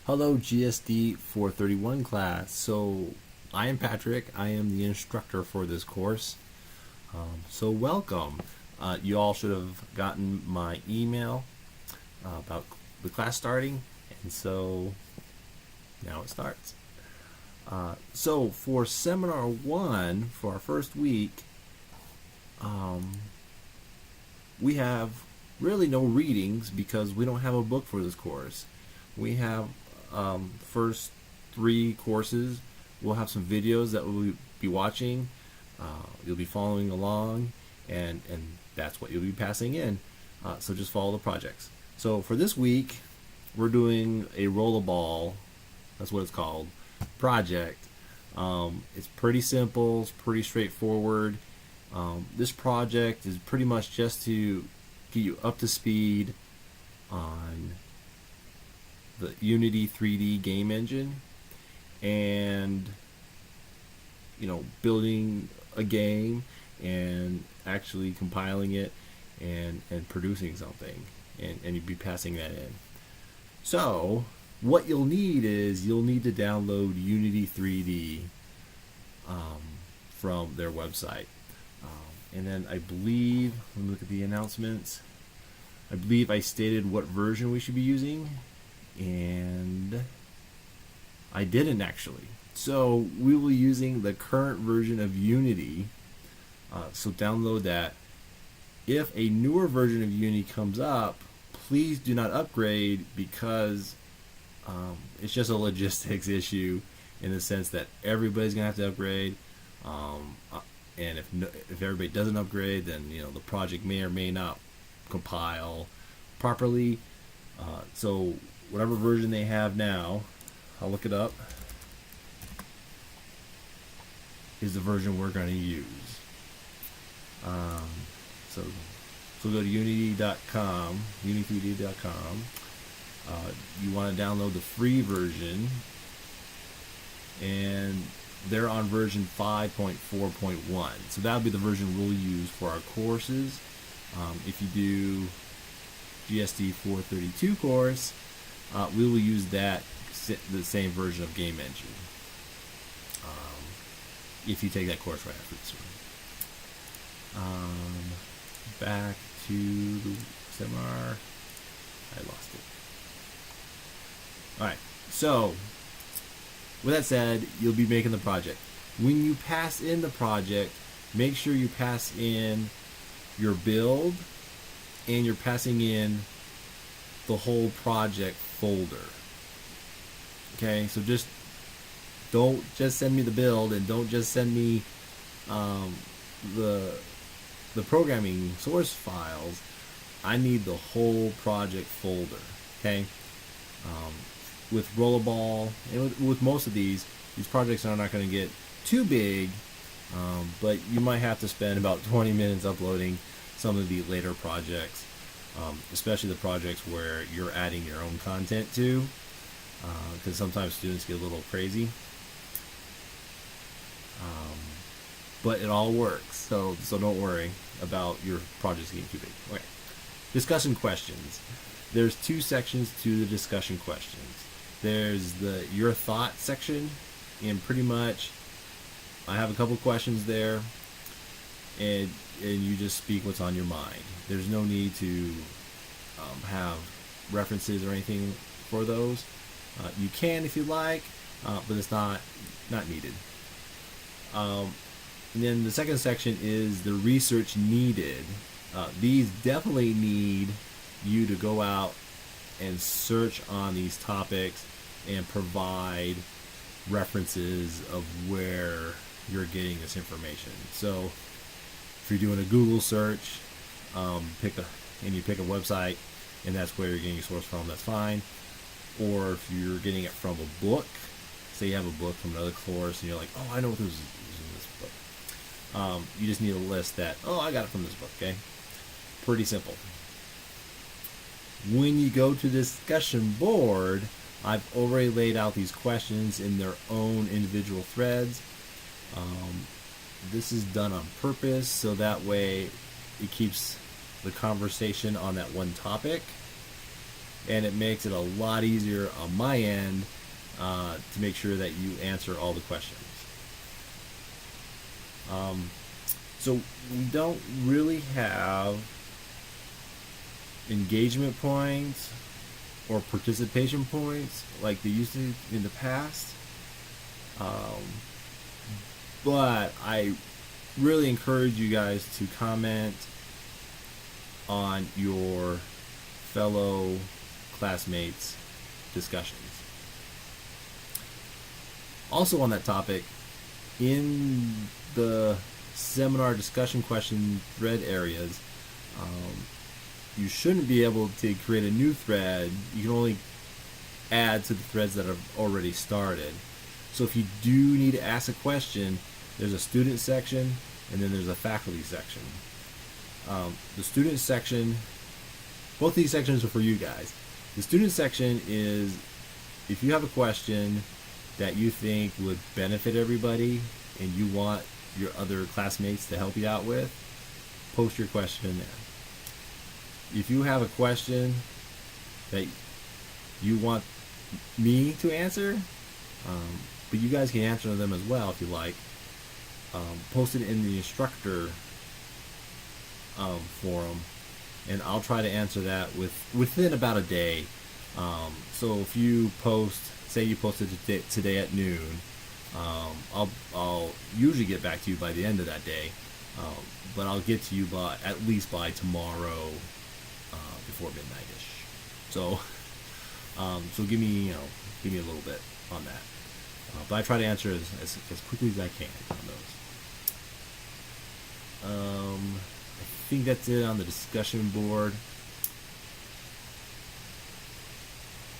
Hello GSD431 class. So I am Patrick. I am the instructor for this course. So welcome. You all should have gotten my email about the class starting, and so now it starts. So for seminar 1, for our first week, we have really no readings because we don't have a book for this course. We have first 3 courses. We'll have some videos that we'll be watching. You'll be following along, and that's what you'll be passing in. So just follow the projects. So for this week, we're doing a rollerball, that's what it's called, project. It's pretty simple, it's pretty straightforward. This project is pretty much just to get you up to speed on the Unity 3D game engine and building a game and actually compiling it and producing something, and you'd be passing that in. So what you'll need is you'll need to download Unity 3D from their website, and then I believe, let me look at the announcements. I believe I stated what version we should be using, and I didn't actually. So we will be using the current version of Unity, so download that. If a newer version of Unity comes up, please do not upgrade, because it's just a logistics issue in the sense that everybody's gonna have to upgrade, and if everybody doesn't upgrade, then the project may or may not compile properly. So whatever version they have now, I'll look it up, is the version we're going to use. So go to unity.com, unity3d.com. You want to download the free version, and they're on version 5.4.1. So that'll be the version we'll use for our courses. If you do GSD432 course, we will use the same version of game engine, if you take that course right after this one. Back to the seminar. I lost it. Alright, so with that said, you'll be making the project. When you pass in the project, make sure you pass in your build, and you're passing in the whole project folder. Okay, so don't just send me the build, and don't just send me the programming source files. I need the whole project folder. Okay, with Rollerball and with most of these projects are not going to get too big, but you might have to spend about 20 minutes uploading some of the later projects, especially the projects where you're adding your own content to, because sometimes students get a little crazy. But it all works, so don't worry about your projects getting too big. Okay. Discussion questions. There's 2 sections to the discussion questions. There's the your thoughts section, and pretty much I have a couple questions there, and you just speak what's on your mind. There's no need to have references or anything for those. You can if you like, but it's not needed. And then the second section is the research needed. These definitely need you to go out and search on these topics and provide references of where you're getting this information. So if you're doing a Google search, pick a website, and that's where you're getting your source from, that's fine. Or if you're getting it from a book, say you have a book from another course and you're like, oh, I know what this is in this book. You just need a list that, oh, I got it from this book. Okay, pretty simple. When you go to the discussion board, I've already laid out these questions in their own individual threads. This is done on purpose, so that way it keeps the conversation on that one topic. and it makes it a lot easier on my end to make sure that you answer all the questions. So we don't really have engagement points or participation points like they used to in the past. But I really encourage you guys to comment on your fellow classmates' discussions. Also on that topic, in the seminar discussion question thread areas, you shouldn't be able to create a new thread. You can only add to the threads that have already started. So if you do need to ask a question, there's a student section and then there's a faculty section. The student section, both these sections are for you guys. The student section is if you have a question that you think would benefit everybody and you want your other classmates to help you out with, post your question in there. If you have a question that you want me to answer, but you guys can answer them as well if you like, post it in the instructor forum, and I'll try to answer that within about a day. So if you post, say you posted today at noon, I'll usually get back to you by the end of that day, but I'll get to you at least by tomorrow before midnight-ish. So give me a little bit on that. But I try to answer as quickly as I can on those. I think that's it on the discussion board.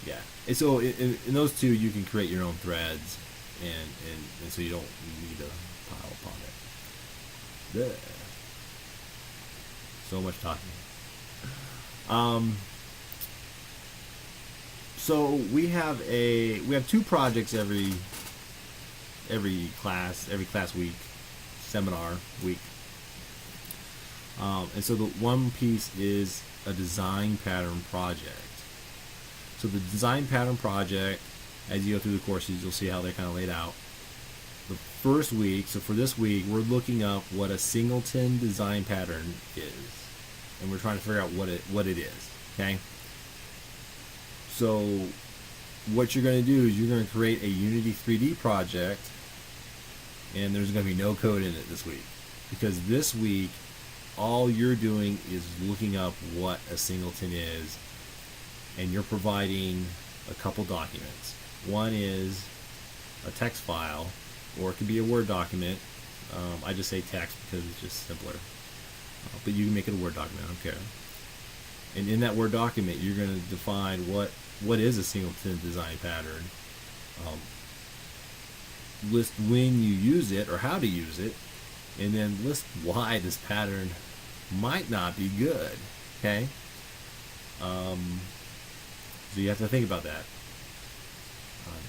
Yeah. And so in those two, you can create your own threads, and so you don't need to pile upon it. Blech. So much talking. So we have two projects every class week, seminar week. And so the one piece is a design pattern project. So the design pattern project, as you go through the courses, you'll see how they're kind of laid out. The first week, so for this week, we're looking up what a singleton design pattern is, and we're trying to figure out what it is. Okay. So what you're going to do is you're going to create a Unity 3D project, and there's going to be no code in it this week, because this week all you're doing is looking up what a singleton is, and you're providing a couple documents. One is a text file, or it could be a Word document. I just say text because it's just simpler, but you can make it a Word document, I don't care. And in that Word document, you're going to define what is a singleton design pattern, list when you use it or how to use it, and then list why this pattern might not be good. Okay? So you have to think about that.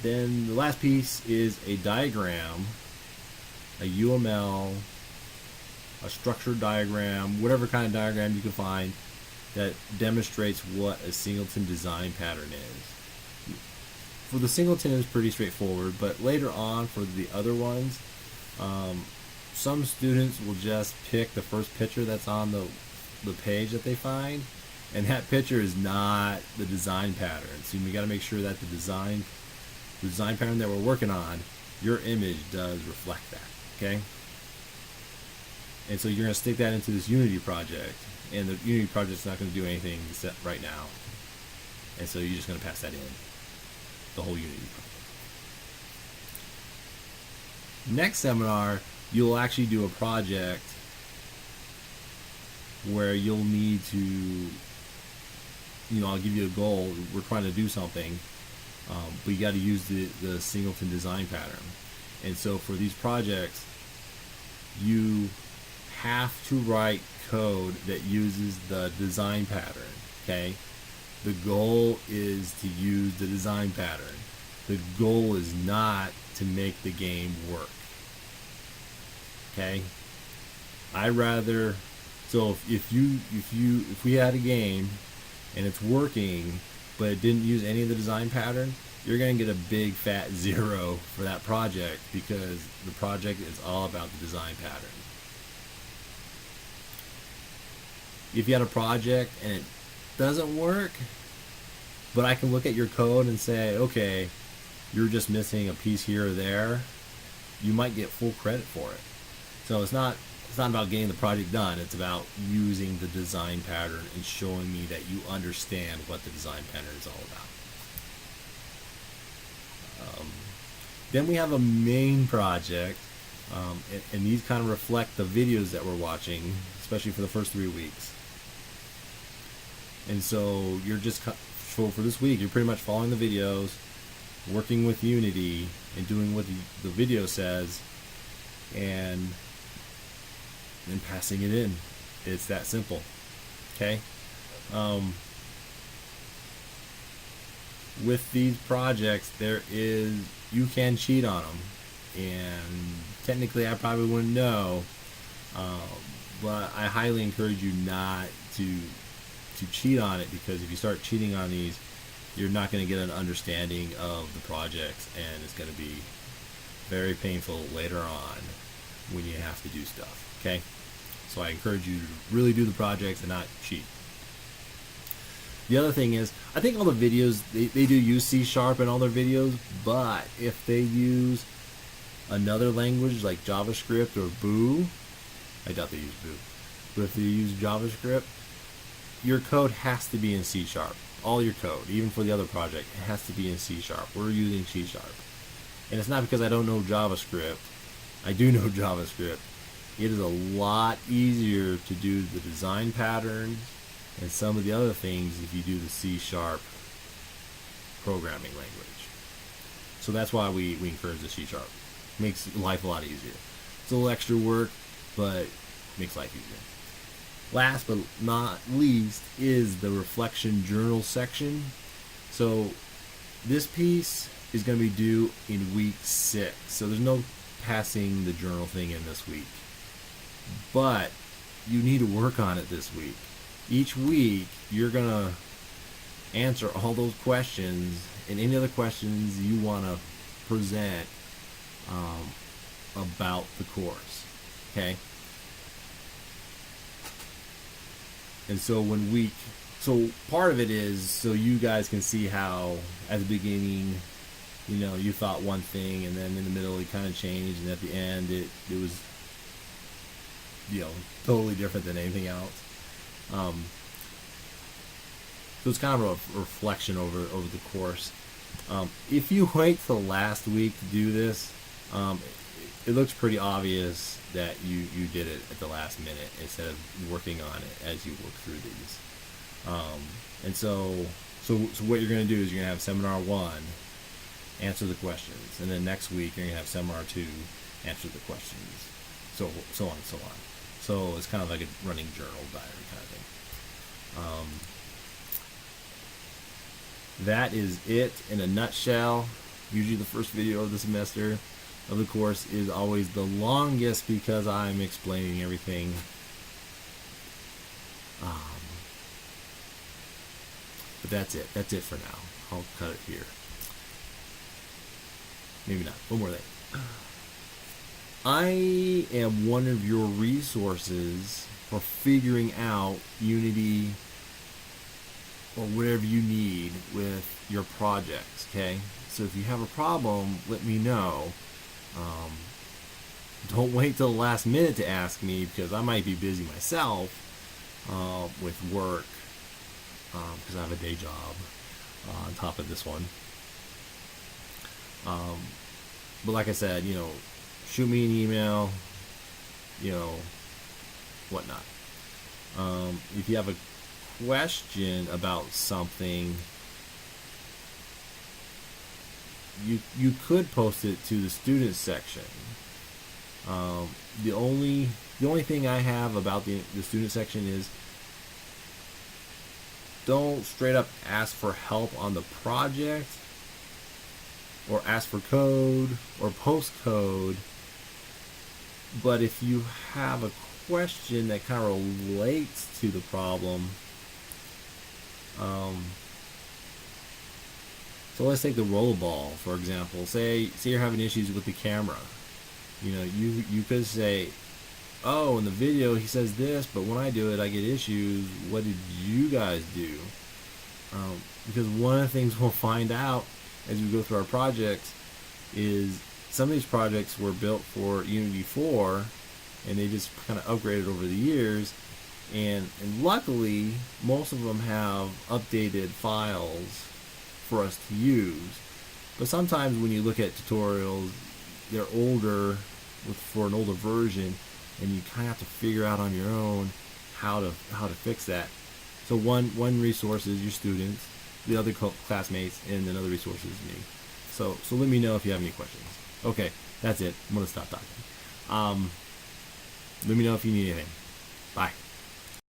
Then the last piece is a diagram, a UML, a structured diagram, whatever kind of diagram you can find that demonstrates what a singleton design pattern is. For the singleton, it's pretty straightforward, but later on for the other ones, some students will just pick the first picture that's on the page that they find, and that picture is not the design pattern. So we got to make sure that the design pattern that we're working on, your image does reflect that. Okay? And so you're going to stick that into this Unity project, and the Unity project's not going to do anything right now, and so you're just going to pass that in, the whole Unity project. Next seminar, you'll actually do a project where you'll need to, I'll give you a goal. We're trying to do something, but you got to use the singleton design pattern. And so for these projects, you have to write code that uses the design pattern. Okay? The goal is to use the design pattern. The goal is not to make the game work. Okay? So if we had a game and it's working, but it didn't use any of the design pattern, you're going to get a big fat 0 for that project, because the project is all about the design pattern. If you had a project and it doesn't work, but I can look at your code and say, okay, you're just missing a piece here or there, you might get full credit for it. So it's not about getting the project done. It's about using the design pattern and showing me that you understand what the design pattern is all about. Then we have a main project, and these kind of reflect the videos that we're watching, especially for the first 3 weeks. And so you're just, so for this week, you're pretty much following the videos, working with Unity, and doing what the video says, and then passing it in. It's that simple. Okay? With these projects, you can cheat on them, and technically I probably wouldn't know, but I highly encourage you not to cheat on it, because if you start cheating on these, you're not going to get an understanding of the projects, and it's going to be very painful later on when you have to do stuff. Okay, so I encourage you to really do the projects and not cheat. The other thing is, I think all the videos, they do use C# in all their videos, but if they use another language like JavaScript or Boo, I doubt they use Boo, but if they use JavaScript, your code has to be in C#. All your code, even for the other project, it has to be in C#. We're using C#. And it's not because I don't know JavaScript. I do know JavaScript. It is a lot easier to do the design patterns and some of the other things if you do the C# programming language. So that's why we encourage the C#. Makes life a lot easier. It's a little extra work, but makes life easier. Last but not least is the reflection journal section. So this piece is going to be due in week 6. So there's no passing the journal thing in this week. But you need to work on it this week. Each week you're going to answer all those questions and any other questions you want to present about the course. Okay? And so so part of it is so you guys can see how at the beginning, you thought one thing, and then in the middle it kind of changed, and at the end it was, totally different than anything else. So it's kind of a reflection over the course. If you wait till last week to do this, it looks pretty obvious that you did it at the last minute instead of working on it as you work through these. And so what you're going to do is you're going to have seminar 1 answer the questions, and then next week you're going to have seminar 2 answer the questions, so on and so on. So it's kind of like a running journal diary kind of thing. That is it in a nutshell. Usually the first video of the semester of the course is always the longest because I'm explaining everything. But that's it. That's it for now. I'll cut it here. Maybe not. One more thing. I am one of your resources for figuring out Unity or whatever you need with your projects, okay? So if you have a problem, let me know. Don't wait till the last minute to ask me, because I might be busy myself with work, because I have a day job on top of this one. But like I said, shoot me an email, whatnot. If you have a question about something, you could post it to the students section. The only thing I have about the student section is, don't straight up ask for help on the project, or ask for code, or post code. But if you have a question that kind of relates to the problem, So let's take the rollerball, for example. Say you're having issues with the camera. You could say, oh, in the video he says this, but when I do it, I get issues. What did you guys do? Because one of the things we'll find out as we go through our projects is some of these projects were built for Unity 4, and they just kind of upgraded over the years. And luckily, most of them have updated files for us to use. But sometimes when you look at tutorials, they're older for an older version, and you kind of have to figure out on your own how to fix that. So one resource is your students, the other classmates, and another resource is me. So let me know if you have any questions. Okay, that's it. I'm gonna stop talking. Let me know if you need anything. Bye.